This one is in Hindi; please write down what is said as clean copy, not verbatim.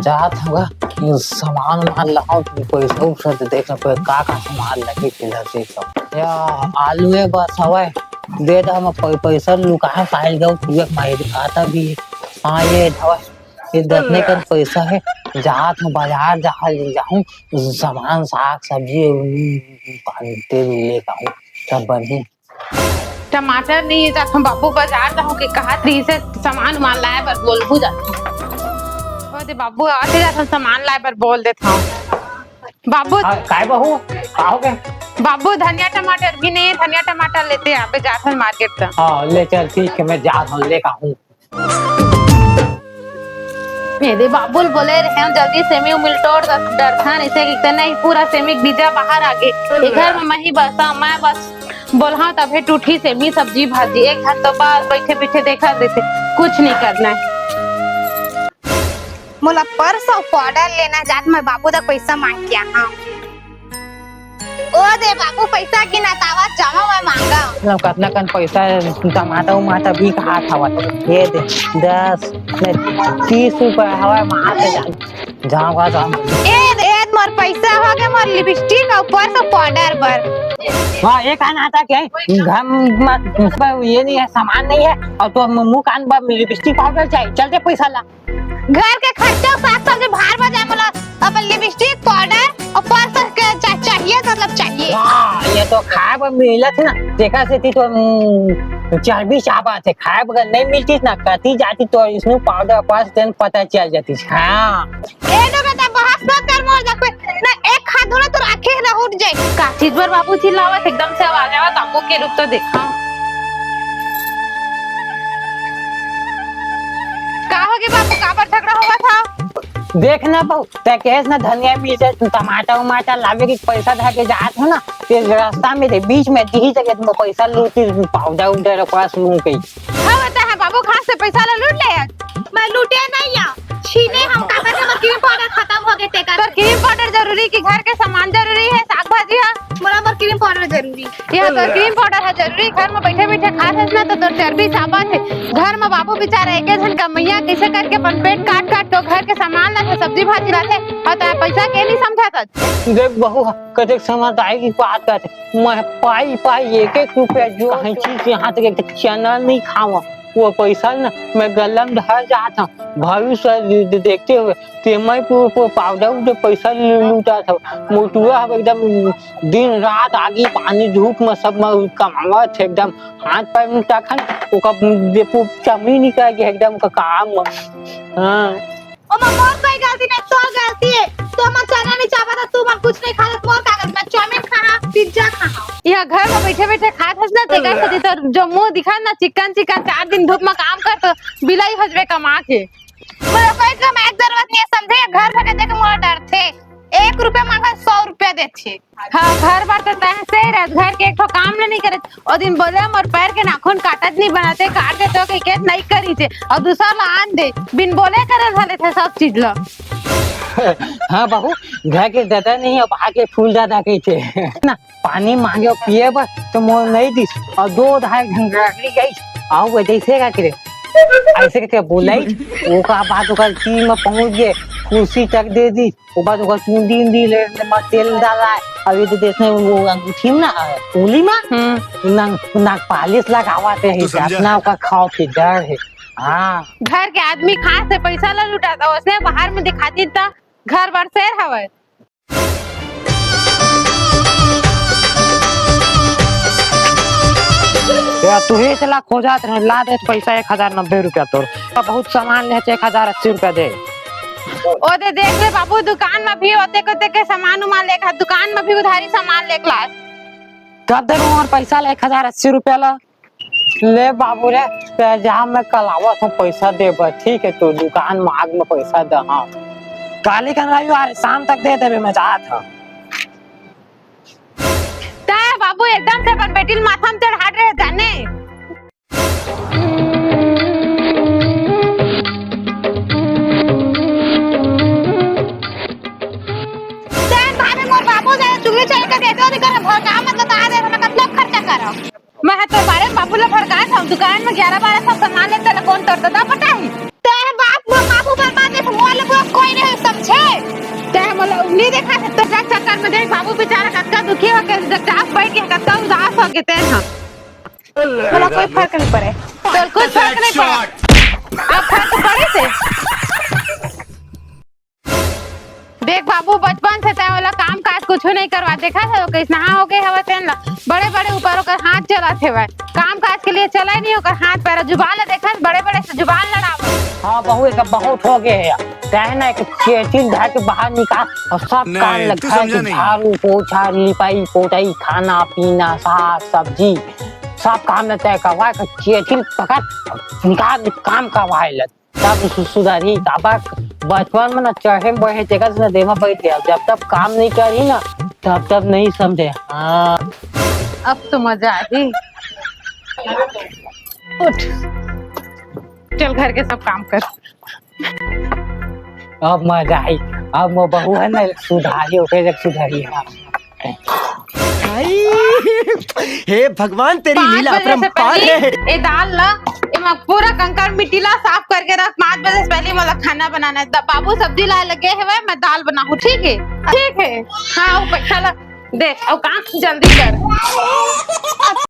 जात होगा सामान वामान लाओ तो पैसा उसा तो देख पे का सामान लगे किधर से सब या आलू है बस हवा दे दा हम पैसा लुका पाइल गयो तू एक माई खाता भी हाँ ये हवा ये दसने का पैसा है जात हूँ बाजार जहाँ जाऊँ सामान साग सब्जी पानी तेल लेकर आऊँ सब बनी टमाटर नहीं जात हम बाबू बाजार जाऊँ के कहा थी से सामान मान लाए पर बोलबू जात दे बाबू आते जात हम सामान लाए पर बोल देता हूँ बाबू काय बहू आओगे बाबू धनिया टमाटर भी नहीं है धनिया टमाटर लेते हैं पे जात हम मार्केट से हाँ ले चल ठीक है मैं जात हूँ लेकर आऊँ मेरे बाबुल बोले रहे जल्दी सेमी उमिलटोर डरथन इसे कि नहीं पूरा सेमी बीजा बाहर आ गए घर में मैं ही बसा मैं बस बोला तभी टूटी सेमी सब्जी भाजी एक हाथ तो बाहर बैठे पीछे देखा देते कुछ नहीं करना है मोला पर्स और पाउडर लेना जात मैं बाबू तक पैसा मांग के हाँ ओ दे बाबू पैसा की ना तावा जमा मैं मांगा कितना कन पैसा टमाटर उमाटर भी कहा था ये दे 10 30 रुपए हवा मार जाऊंगा ए मोर पैसा हो गया मोर लिपस्टिक और पर्स और पाउडर पर हाँ एक आना आता क्या घर में ये नहीं है सामान नहीं है और तो मुंह कान पर लिपस्टिक पाउडर चाहिए चलते पैसा ला घर के खर्चा साग सब्जी बाहर बजाए मोला अब लिपस्टिक पाउडर और पर्स चाहिए मतलब चाहिए हाँ ये तो खाए पर मिला थी ना देखा से थी तो चर्बी चाबा थे खाए अगर नहीं मिलती ना कती जाती तो इसमें पाउडर पर्स तेन पता चल जाती हाँ ए ना बेटा बहस मत कर मोर देख पे ना एक हाथ धोना तो आंखें ना उठ जाए का चीज पर बाबू चिल्लावत एकदम से आवाज आवा ताबू के रूप तो देखा का हो गया बाबू का पर झगड़ा हुआ था देखना बहु कैस ना धनिया मिर्च टमाटर उमाटर लावे के पैसा धा के जात हो ना फिर रास्ता में बीच में दी जगह तुम पैसा लूटी पाउडर उधर पास लू गई हाँ बता है बाबू खास से पैसा लूट ले मैं लूटे नहीं या छीने हम का करके मर क्रीम पाउडर खत्म हो गए ते कर क्रीम पाउडर जरूरी कि घर के सामान जरूरी है साग भाजी है बराबर क्रीम पाउडर जरूरी यह तो क्रीम पाउडर है जरूरी घर में बैठे बैठे खा है ना तो चर्बी चापत है घर में बाबू बेचारा एक जन कमैया कैसे करके अपन पेट काट काट तो घर के सामान ला सब्जी भाजी लाते और तो पैसा के नहीं समझा देख बहु कते समझदारी की बात करते मैं पाई पाई एक रुपया जो कहीं चीज यहाँ तक चना नहीं खावा वो पैसा ना मैं गला में धर जाता भविष्य देखते हुए ते मैं पाउडर पैसा लूटा था मोटुआ एकदम दिन रात आगे पानी धूप में सब में कमावा थे एकदम हाथ पैर में टखन ओका चमड़ी निकल गया एकदम का काम हाँ ओ मोर कोई गलती नहीं तो गलती है तो मैं चना नहीं चाहता था तू मन कुछ नहीं खा मोर कागज में चाउमीन खा पिज्जा खा यह घर में बैठे बैठे खात हस ना तेगा सदी तो जो मुंह दिखा ना चिकन चिकन 4 दिन धूप में काम कर तो बिलाई हजबे कमा के मोर कोई का मैं जरूरत नहीं है समझे घर में देख मोर डर थे 1 रुपया मांगा 100 रुपया देते हाँ घर बार तो तह से रह घर के एक ठो काम नहीं करे और दिन बोले मोर पैर के नाखून काटत नहीं बनाते काट दे तो के नहीं करी थे और दूसरा ला आन दे बिन बोले करे भले थे सब चीज ला हाँ बहू घर के दादा नहीं अब आके फूल दादा के थे ना पानी मांगे पिए बस तो मोर नहीं दी और 2-2.5 घंटा गई आओ वो जैसे का करे ऐसे करके बोलाई वो का बात ओकर टी में पहुंच गए कुर्सी तक दे दी वो बाद ओकर चुंदी ले में तेल डाला अब ये तो देखने वो अंगूठी ना उंगली में नाक पालिश लगावा थे अपना का खाओ के डर है हाँ घर के आदमी खास से पैसा ला लुटाता उसने बाहर में दिखाती था घर बार शेर हवे तू ही चला खोजात रहे ला दे पैसा 1090 रुपया तोर बहुत सामान ले 1080 रुपया दे ओ दे देख ले बाबू दुकान में भी होते कोते के सामान उमा लेखा दुकान में भी उधारी सामान लेक ला कब दे और पैसा ले 1080 रुपया ला ले बाबू रे जहाँ मैं कल आवा तो पैसा दे ठीक है तो दुकान में आग में पैसा दे हाँ काली का रविवार शाम तक दे देवे मैं चाहत था बाबू एकदम से अपन बेटी माथा में चढ़ा रहे जाने मोर बाबू जाए चुगली चल के देते और कर भड़का मतलब आ दे ना मतलब खर्चा करो मैं तो बारे बाबू ला भड़का था दुकान में 11-12 सब सामान लेते कौन तोड़ता था पता है तेरे बाप बाबू बर्बाद है मोल कोई नहीं मोला उंगली देखा है तो जा चक्कर में देख बाबू बेचारा कतका दुखी हो के जगह बैठ के कतका उदास हो के तेन हां मोला कोई फर्क नहीं पड़े तो कुछ फर्क नहीं पड़े अब फर्क पड़े से देख बाबू बचपन से तय वाला काम काज कुछ नहीं करवा देखा है कैसे नहा हो गए हवा तेन ला बड़े बड़े ऊपर होकर हाथ चलाते हुए काम काज के लिए चला ही नहीं होकर हाथ पैर जुबान ले देखा बड़े बड़े से जुबान लड़ावा। हाँ बहू एक बहुत हो गए है चाहे ना एक चेचिल धा के बाहर निकाल और सब काम लगा है झाड़ू पोछा लिपाई पोताई खाना पीना साग सब्जी सब काम में तय करवा के चेचिल पकड़ निकाल काम करवाए लग तब सुधारी तब बचपन में ना चढ़े बढ़े जगह से देवा बैठ गया जब तक काम नहीं करी ना तब तक नहीं समझे। हाँ अब तो मजा आई उठ चल घर के सब काम कर अब मजा आई अब वो बहू है ना सुधारी ओके सुधारी हे भगवान तेरी लीला अपरंपार है। ए दाल ला एमा पूरा कंकड़ मिट्टी ला साफ करके रख 5 बजे से पहले मोला खाना बनाना है बाबू सब्जी ला लगे है मैं दाल बनाऊं ठीक है हाँ वो पैसा ला दे और काम जल्दी कर।